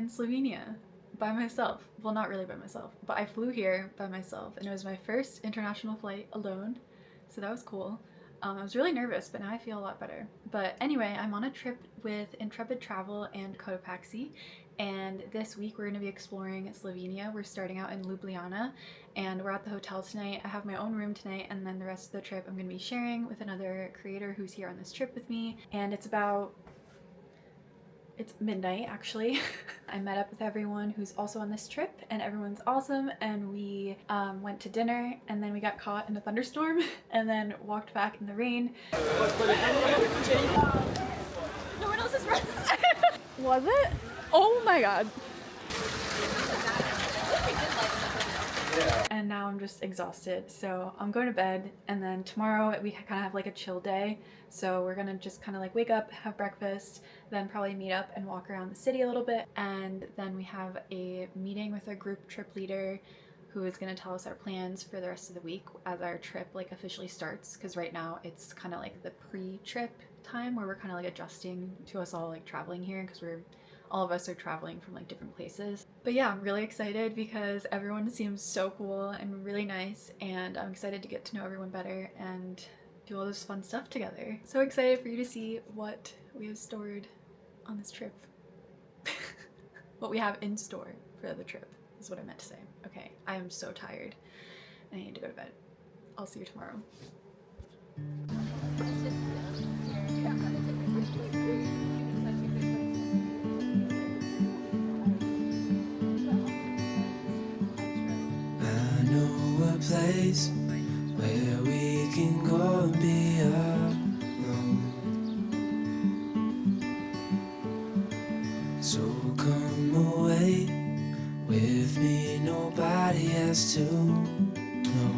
in Slovenia by myself. Well, not really by myself, but I flew here by myself, and it was my first international flight alone, so that was cool. I was really nervous, but now I feel a lot better. But anyway, I'm on a trip with Intrepid Travel and Cotopaxi, and this week we're going to be exploring Slovenia. We're starting out in Ljubljana, and we're at the hotel tonight. I have my own room tonight, and then the rest of the trip I'm going to be sharing with another creator who's here on this trip with me. And it's midnight actually. I met up with everyone who's also on this trip, and everyone's awesome, and we went to dinner, and then we got caught in a thunderstorm and then walked back in the rain. No one else is running. Was it? Oh my god. And now I'm just exhausted, so I'm going to bed, and then tomorrow we kind of have like a chill day, so we're gonna just kind of like wake up, have breakfast, then probably meet up and walk around the city a little bit, and then we have a meeting with our group trip leader who is going to tell us our plans for the rest of the week as our trip like officially starts, because right now it's kind of like the pre-trip time where we're kind of like adjusting to us all like traveling here, because all of us are traveling from like different places. But yeah, I'm really excited because everyone seems so cool and really nice, and I'm excited to get to know everyone better and do all this fun stuff together. So excited for you to see what we have stored on this trip. What we have in store for the trip is what I meant to say. Okay, I am so tired and I need to go to bed. I'll see you tomorrow. Place where we can go and be alone. So come away with me, nobody has to know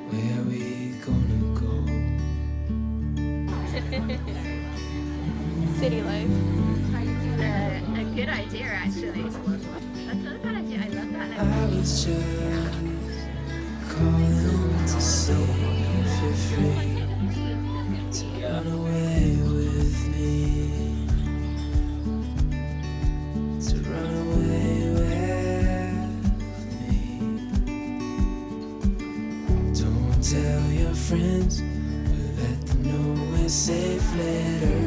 where we gonna go. City life. A good idea, actually. That's not a bad idea. I love that. I was just calling to see if you're free to run away with me, to run away with me. Don't tell your friends, but let them know we're safe later.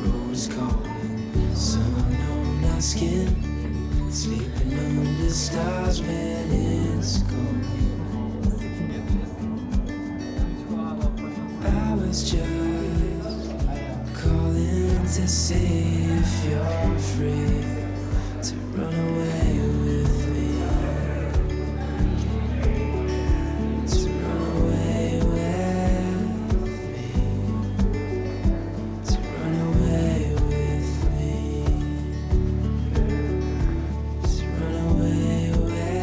Rose calling, sun on our skin, sleeping under stars when it's cold. I was just calling to see if you're free to run away with me, to run away with me, to run away with me, to run away with me.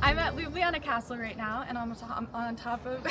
I'm at Ljubljana Castle right now, and I'm on top of...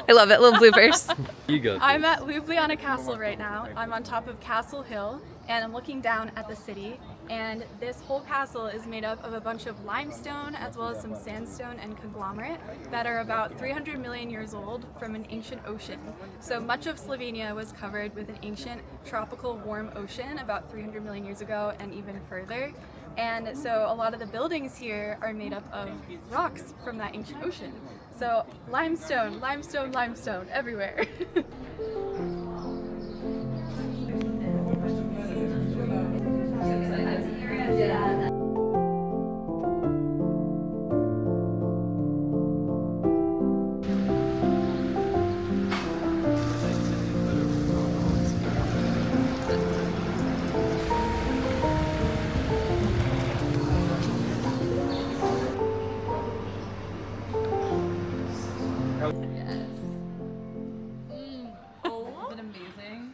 I love it, little bloopers. You go. I'm at Ljubljana Castle right now. I'm on top of Castle Hill, and I'm looking down at the city. And this whole castle is made up of a bunch of limestone as well as some sandstone and conglomerate that are about 300 million years old from an ancient ocean. So much of Slovenia was covered with an ancient tropical warm ocean about 300 million years ago and even further. And so a lot of the buildings here are made up of rocks from that ancient ocean. So limestone, limestone, limestone everywhere.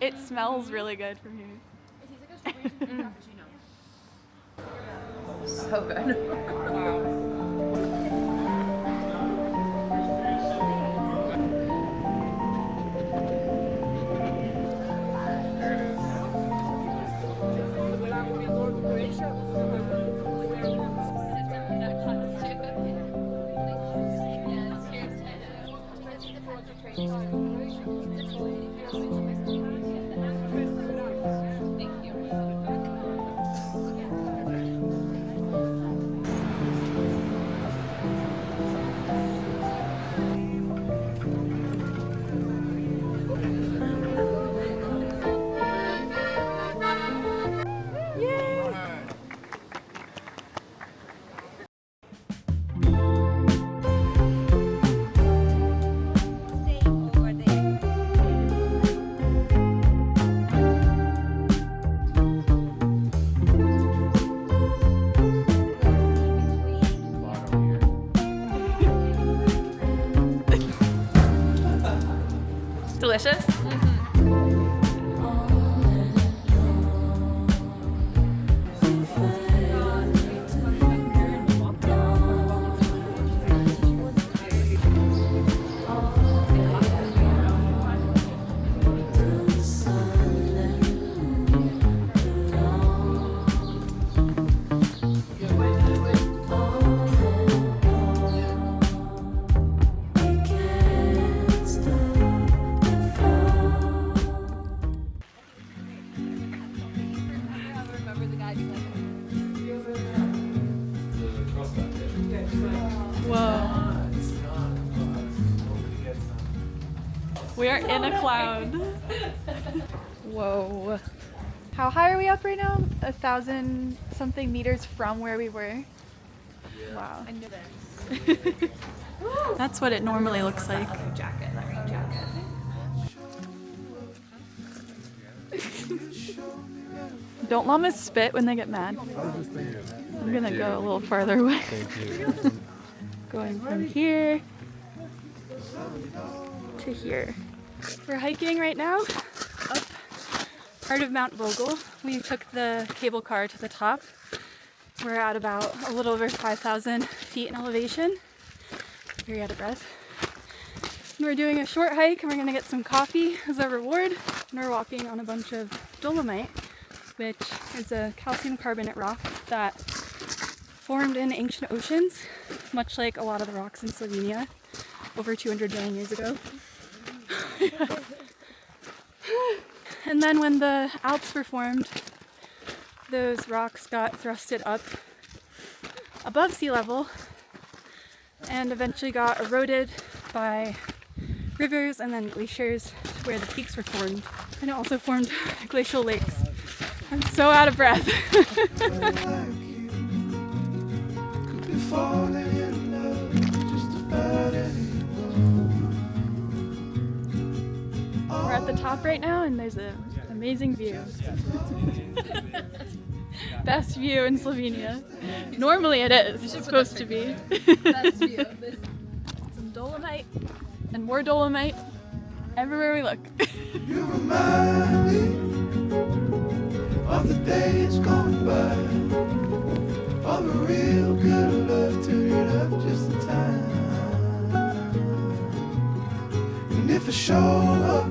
It smells really good from here. So good. Wow. We are in a cloud. Whoa. How high are we up right now? 1,000 something meters from where we were. Yeah. Wow. I knew this. That's what it normally looks like. That rain jacket. Don't llamas spit when they get mad? I'm gonna go a little farther away. Going from here to here. We're hiking right now up part of Mount Vogel. We took the cable car to the top. We're at about a little over 5,000 feet in elevation. Very out of breath. And we're doing a short hike and we're gonna get some coffee as a reward. And we're walking on a bunch of dolomite, which is a calcium carbonate rock that formed in ancient oceans, much like a lot of the rocks in Slovenia over 200 million years ago. And then when the Alps were formed, those rocks got thrusted up above sea level and eventually got eroded by rivers and then glaciers to where the peaks were formed. And it also formed glacial lakes. I'm so out of breath. We're at the top right now and there's an amazing view. Best view in Slovenia. Normally it is. It's supposed to be. Best view of this. Some dolomite and more dolomite everywhere we look. You remind me of the days gone by, all the real good love to it up just in time. And if I show up,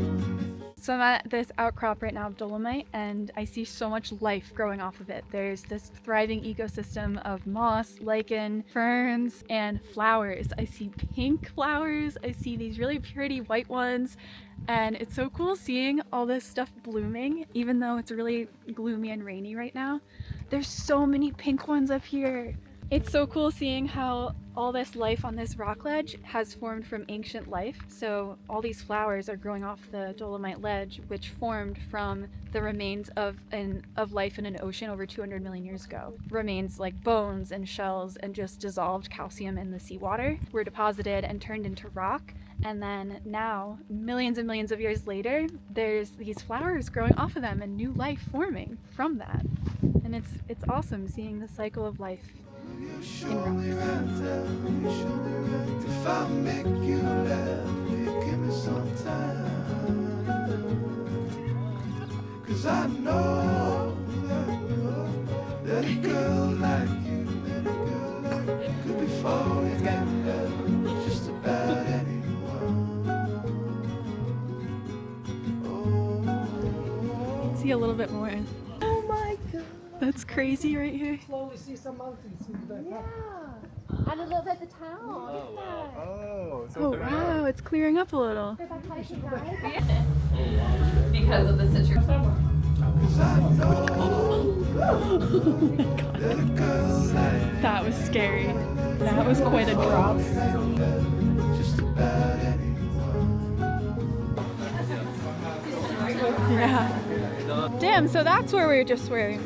So I'm at this outcrop right now of dolomite and I see so much life growing off of it. There's this thriving ecosystem of moss, lichen, ferns, and flowers. I see pink flowers, I see these really pretty white ones, and it's so cool seeing all this stuff blooming, even though it's really gloomy and rainy right now. There's so many pink ones up here. It's so cool seeing how all this life on this rock ledge has formed from ancient life. So all these flowers are growing off the dolomite ledge, which formed from the remains of life in an ocean over 200 million years ago. Remains like bones and shells and just dissolved calcium in the seawater were deposited and turned into rock. And then now, millions and millions of years later, there's these flowers growing off of them and new life forming from that. And it's awesome seeing the cycle of life in rocks. if I make you laugh, will you give me some time? 'Cause I know that a girl like you, that a girl like you could be falling in love with just about anyone. See a little bit more. Oh my god! That's crazy right here. Slowly see some mountains in the back. Yeah. And a little bit of the town. Look at that. Oh, so Oh wow, it's clearing up a little. We're back hiking, guys. Because of the situation. 'Cause I know that a girl like That was scary. That was quite a drop. just about anyone. Yeah. Damn, so that's where we just were.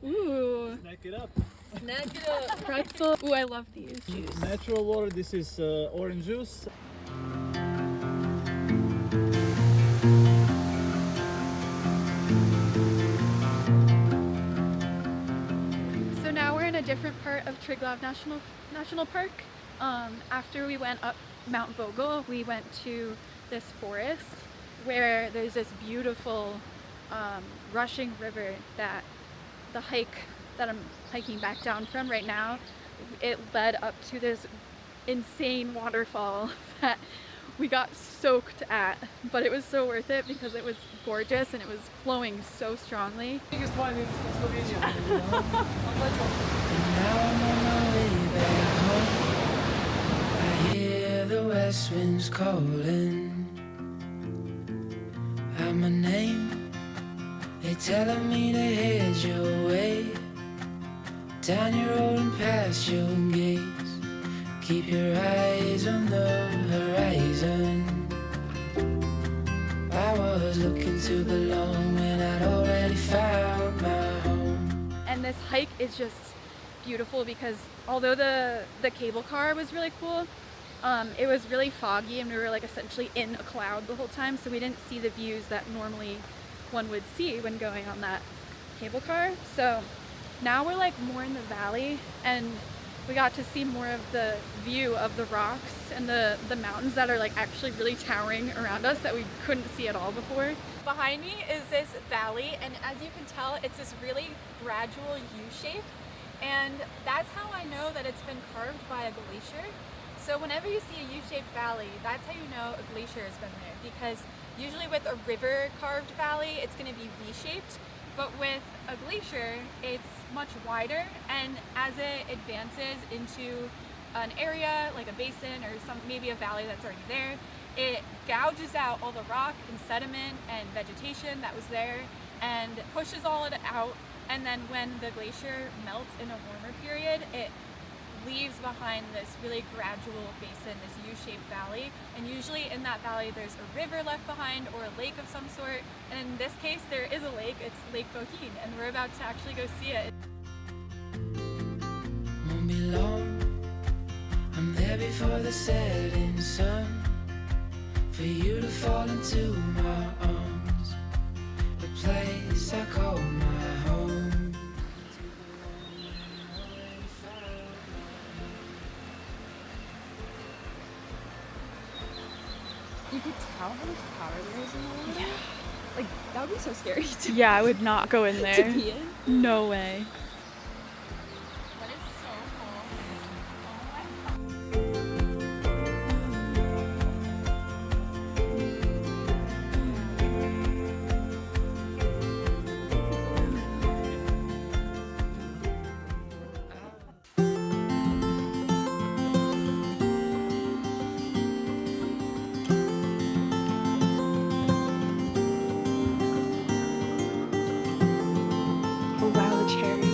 Ooh, Snack it up. pretzel. Ooh, I love these. Natural water. This is orange juice. So now we're in a different part of Triglav National Park. After we went up Mount Vogel, we went to this forest where there's this beautiful rushing river that the hike that I'm hiking back down from right now, it led up to this insane waterfall that we got soaked at, but it was so worth it because it was gorgeous and it was flowing so strongly. Biggest one in Slovenia. Now I'm on my way back home. I hear the west winds calling out my name. They telling me to head your way. down your road and past your gates. Keep your eyes on the horizon. I was looking to belong when I'd already found my home. And this hike is just beautiful because although the cable car was really cool, it was really foggy and we were like essentially in a cloud the whole time, so we didn't see the views that normally one would see when going on that cable car. So now we're like more in the valley and we got to see more of the view of the rocks and the mountains that are like actually really towering around us that we couldn't see at all before. Behind me is this valley, and as you can tell, it's this really gradual U-shape, and that's how I know that it's been carved by a glacier. So whenever you see a U-shaped valley, that's how you know a glacier has been there, because usually with a river carved valley, it's going to be V-shaped. But with a glacier, it's much wider, and as it advances into an area like a basin or maybe a valley that's already there, it gouges out all the rock and sediment and vegetation that was there and pushes all it out. And then when the glacier melts in a warmer period, it leaves behind this really gradual basin, this U-shaped valley, and usually in that valley there's a river left behind or a lake of some sort, and in this case there is a lake. It's Lake Bohin, and we're about to actually go see it. Won't be long, I'm there before the setting sun, for you to fall into my arms, a place I call my home. You could tell how much power there is in the water. Yeah. Like, that would be so scary to Yeah, I would not go in there. to be in. No way. That is so Oh wow, the cherries.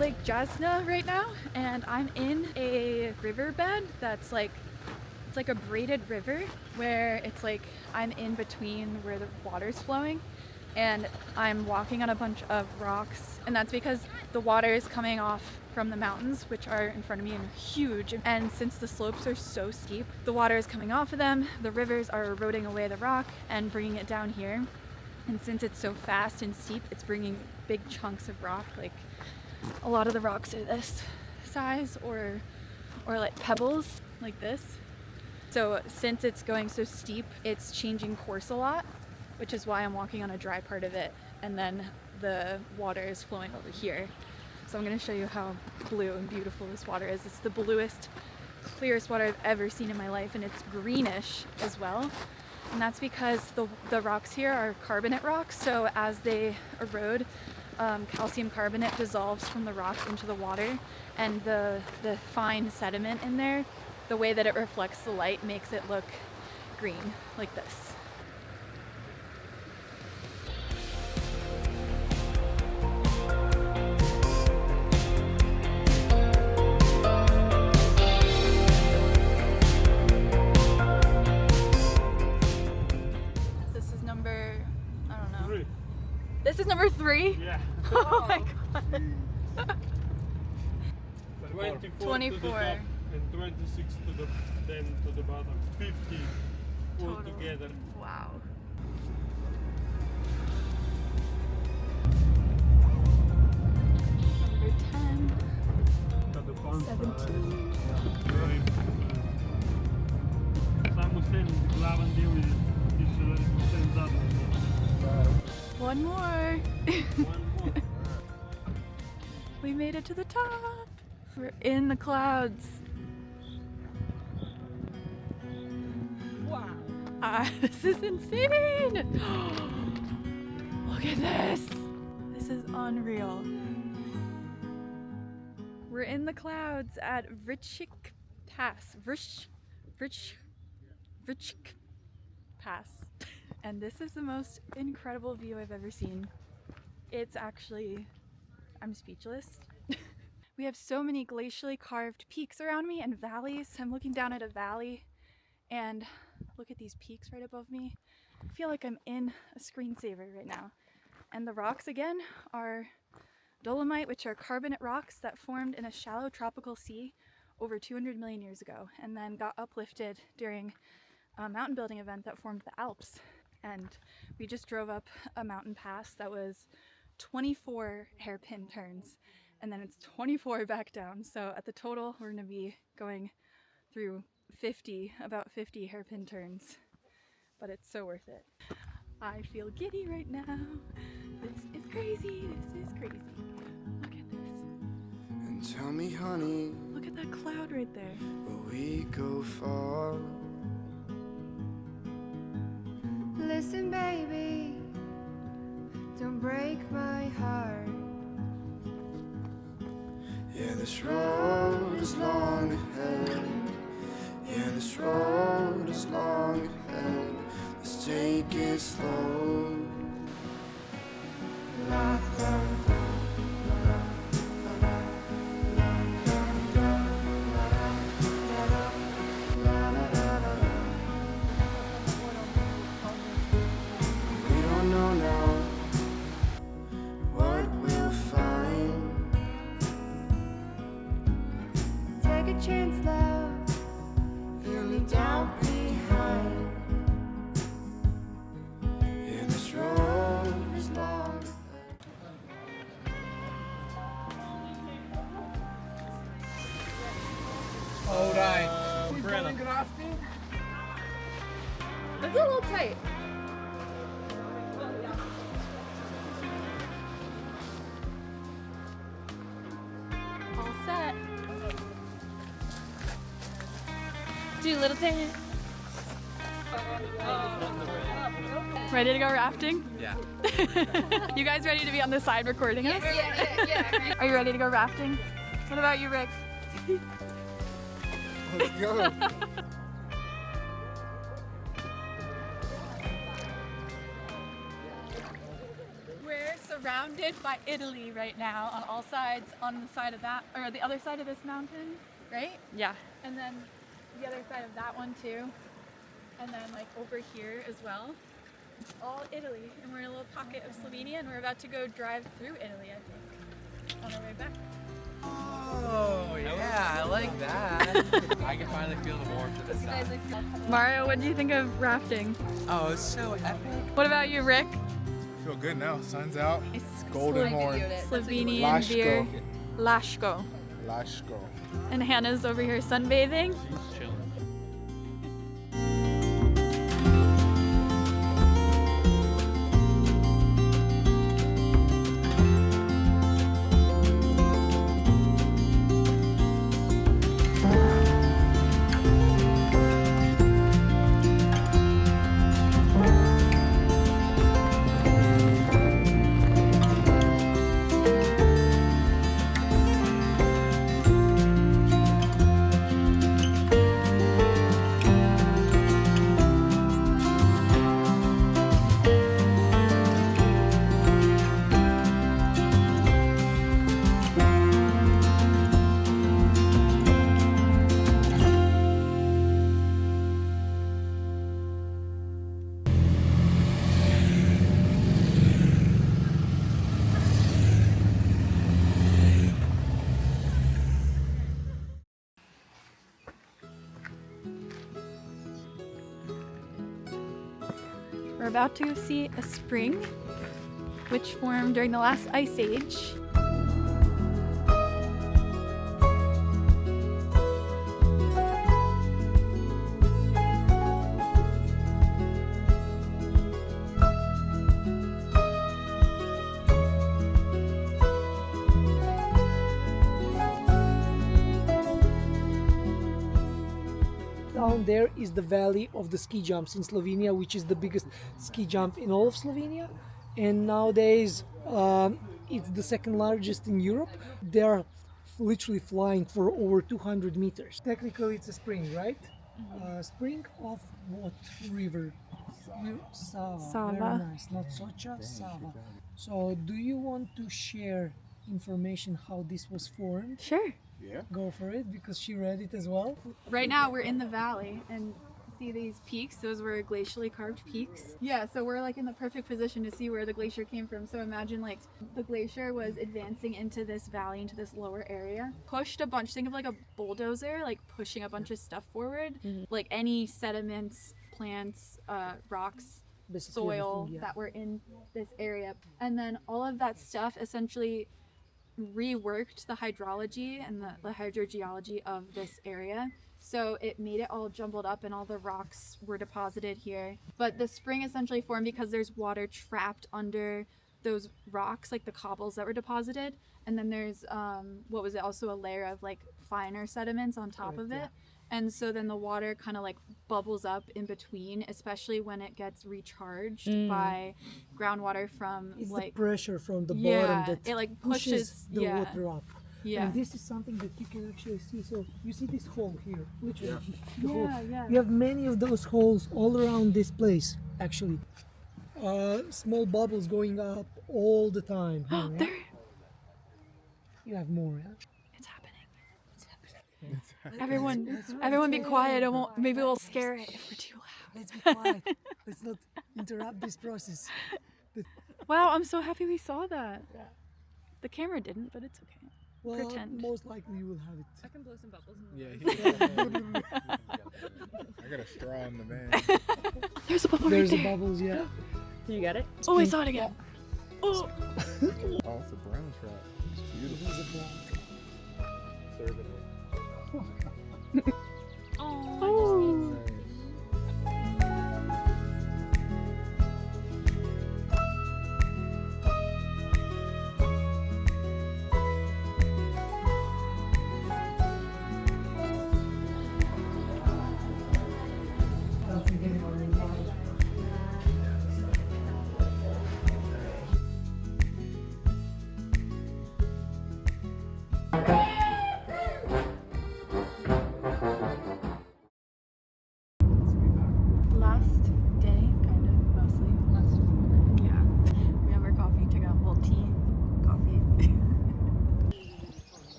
Lake Jasna right now, and I'm in a riverbed that's like, it's like a braided river where it's like I'm in between where the water's flowing, and I'm walking on a bunch of rocks, and that's because the water is coming off from the mountains, which are in front of me and are huge, and since the slopes are so steep, the water is coming off of them, the rivers are eroding away the rock and bringing it down here. And since it's so fast and steep, it's bringing big chunks of rock. Like a lot of the rocks are this size, or like pebbles like this. So since it's going so steep, it's changing course a lot, which is why I'm walking on a dry part of it, and then the water is flowing over here. So I'm going to show you how blue and beautiful this water is. It's the bluest, clearest water I've ever seen in my life, and it's greenish as well. And that's because the rocks here are carbonate rocks, so as they erode, calcium carbonate dissolves from the rocks into the water, and the fine sediment in there, the way that it reflects the light makes it look green, like this. This is number 3? Yeah. Oh my god. 24 to the top and 26 to the then to the bottom. 50 all Total. together. Wow. Number 10. Got the fun 17. Само се главен дел и ще задно. One more. One more. We made it to the top. We're in the clouds. Wow. This is insane. Look at this. This is unreal. We're in the clouds at Richik Pass. Richik Pass. And this is the most incredible view I've ever seen. It's actually, I'm speechless. We have so many glacially carved peaks around me and valleys. I'm looking down at a valley and look at these peaks right above me. I feel like I'm in a screensaver right now. And the rocks again are dolomite, which are carbonate rocks that formed in a shallow tropical sea over 200 million years ago and then got uplifted during a mountain building event that formed the Alps. And we just drove up a mountain pass that was 24 hairpin turns, and then it's 24 back down. So at the total, we're gonna be going through about 50 hairpin turns, but it's so worth it. I feel giddy right now. This is crazy, this is crazy. Look at this. And tell me, honey, Look at that cloud right there. will we go far? Listen, baby, don't break my heart. Yeah, this road is long ahead. Yeah, this road is long ahead. Let's take it slow. La, la, la. Chance, love, feel me down behind. Yeah, this road is long. Alright. Who's going rafting? It's a little tight. All set. Do a little dance. Ready to go rafting? Yeah. You guys ready to be on the side recording us? Yeah. Are you ready to go rafting? What about you, Rick? Let's go. We're surrounded by Italy right now on all sides, on the side of that, or the other side of this mountain, right? Yeah. And then the other side of that one too. And then like over here as well. It's all Italy. And we're in a little pocket of Slovenia and we're about to go drive through Italy, I think, on our way back. Oh, yeah, I like that. I can finally feel the warmth of the sun. Mario, what do you think of rafting? Oh, it's so epic. What about you, Rick? feel good now. Sun's out. It's Golden horn. Slovenian beer. Lashko. Lashko. And Hannah's over here sunbathing. She's chilling. We're about to see a spring which formed during the last ice age. Down there is the valley of the ski jumps in Slovenia, which is the biggest ski jump in all of Slovenia. And nowadays, it's the second largest in Europe. They are literally flying for over 200 meters. Technically, it's a spring, right? Spring of what river? Sava. Sava. Very nice. Not Socha, Sava. So, do you want to share information how this was formed? Sure. Yeah. Go for it, because she read it as well. Right now we're in the valley and see these peaks. Those were glacially carved peaks. Yeah, so we're like in the perfect position to see where the glacier came from. So imagine like the glacier was advancing into this valley, into this lower area, pushed a bunch, think of like a bulldozer, like pushing a bunch of stuff forward, like any sediments, plants, rocks, Basically soil everything, yeah. that were in this area. And then all of that stuff essentially reworked the hydrology and the hydrogeology of this area. So it made it all jumbled up and all the rocks were deposited here. But the spring essentially formed because there's water trapped under those rocks, like the cobbles that were deposited. And then there's, also a layer of like finer sediments on top of it. And so then the water kind of like bubbles up in between, especially when it gets recharged by groundwater from It's like the pressure from the yeah, bottom that it like pushes the yeah. water up. Yeah. And this is something that you can actually see. So you see this hole here, literally. The Yeah, hole. yeah. You have many of those holes all around this place, actually. Small bubbles going up all the time. Here, yeah? There, You have more, yeah? it's happening. Everyone be quiet. I won't. Maybe we'll scare it if we're too loud. Let's be quiet. Let's not interrupt this process. Wow, I'm so happy we saw that. Yeah. The camera didn't, but it's okay. Well, Pretend. most likely you will have it. I can blow some bubbles in the Yeah. I got a straw in the van. There's a bubble There's right the there. bubbles, yeah. You got it? Oh, I saw it again. Oh. Oh, it's a brown trout. It's beautiful. There's a brown. Serving it. Oh. Nice.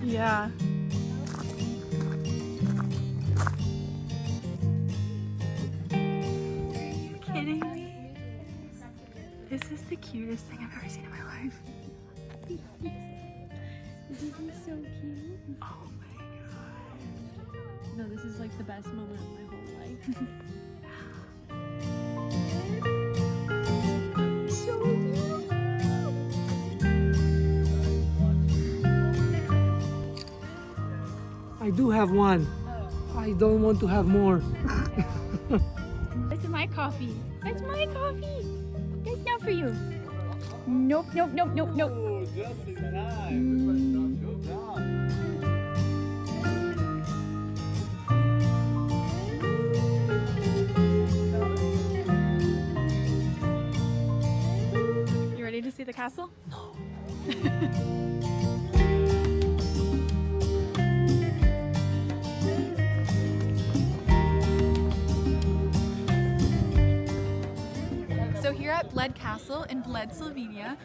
Yeah. Kidding me? This is the cutest thing I've ever seen in my life. This is so cute. Oh my god. No, this is like the best moment of my whole life. So cute. I do have one. I don't want to have more. This is my coffee. That's my coffee. That's not for you. Nope, nope, nope, nope, nope. Oh, just in time. Good job. You ready to see the castle? No. So here at Bled Castle in Bled, Slovenia,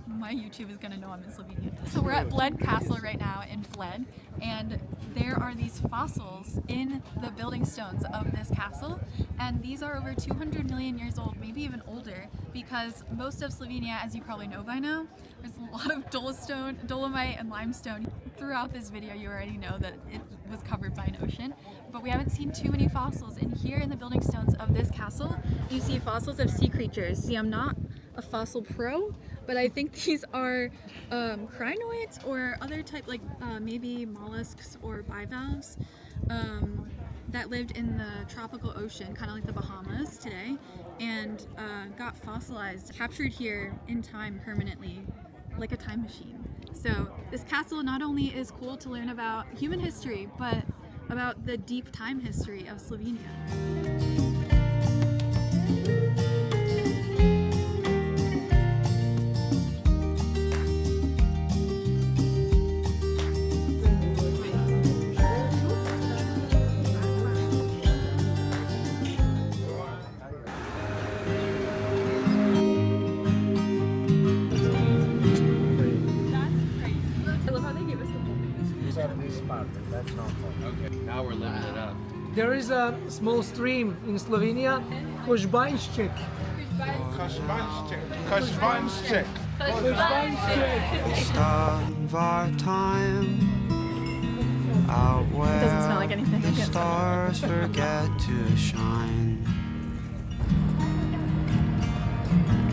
my YouTube is gonna know I'm in Slovenia. So we're at Bled Castle right now in Bled, and there are these fossils in the building stones of this castle, and these are over 200 million years old, maybe even older, because most of Slovenia, as you probably know by now, there's a lot of dolomite and limestone. Throughout this video you already know that it was covered by an ocean, but we haven't seen too many fossils, and here in the building stones of this castle you see fossils of sea creatures. See, I'm not a fossil pro, but I think these are crinoids or other type, like maybe mollusks or bivalves that lived in the tropical ocean, kind of like the Bahamas today, and got fossilized, captured here in time permanently, like a time machine. So this castle not only is cool to learn about human history, but about the deep time history of Slovenia. Now we're living it up. There is a small stream in Slovenia, Kožbanjšček. Kožbanjšček. Start our time out where Doesn't smell like anything. the stars forget to shine.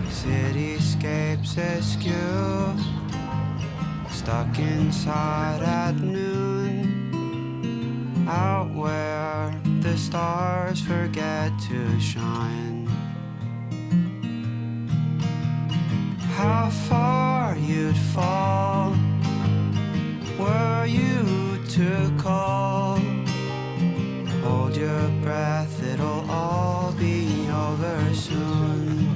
Cityscapes askew, stuck inside at noon, out where the stars forget to shine. How far you'd fall were you to call. Hold your breath, it'll all be over soon.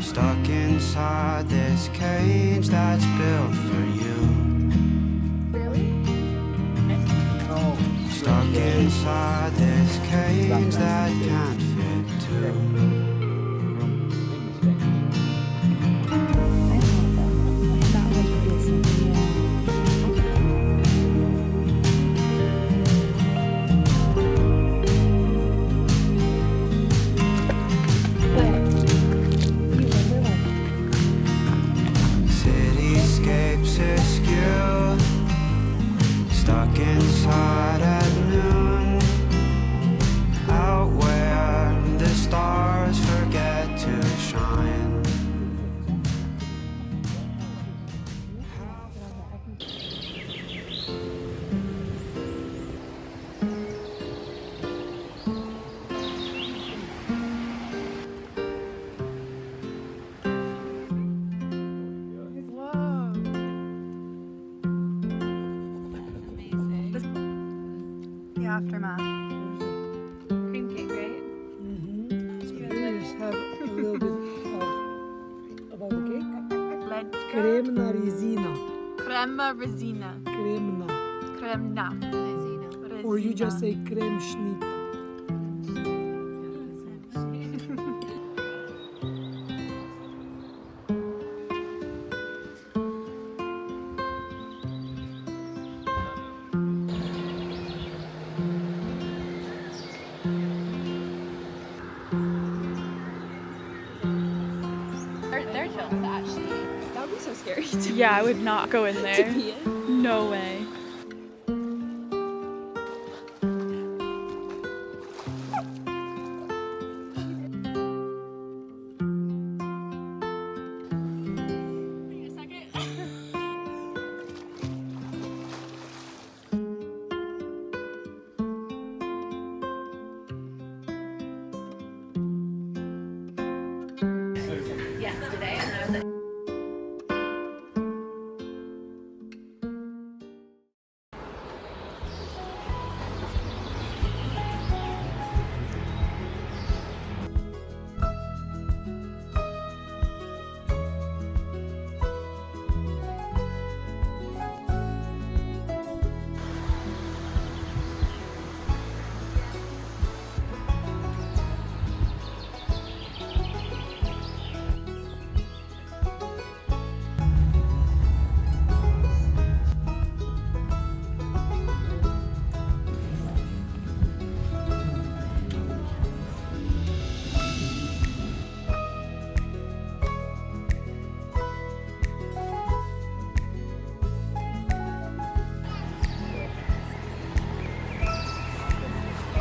Stuck inside this cage that's built for you. Stuck inside this cage that can't fit too. Cityscapes askew, stuck inside at noon, out where the stars forget to shine. The aftermath. Cream cake, right? Let's have a little bit about the cake. Ledka. Kremna rezina. Crema resina. Kremna. Kremna. Or you just say kremšnit. scary. Yeah, I would not go in there. To be in. No way. Yesterday, and I was at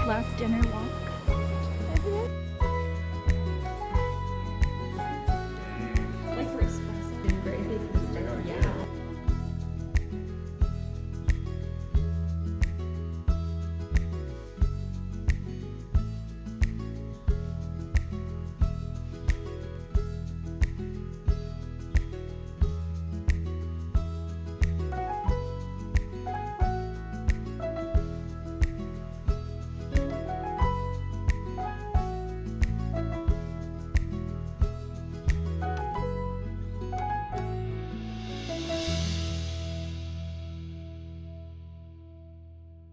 Last dinner walk.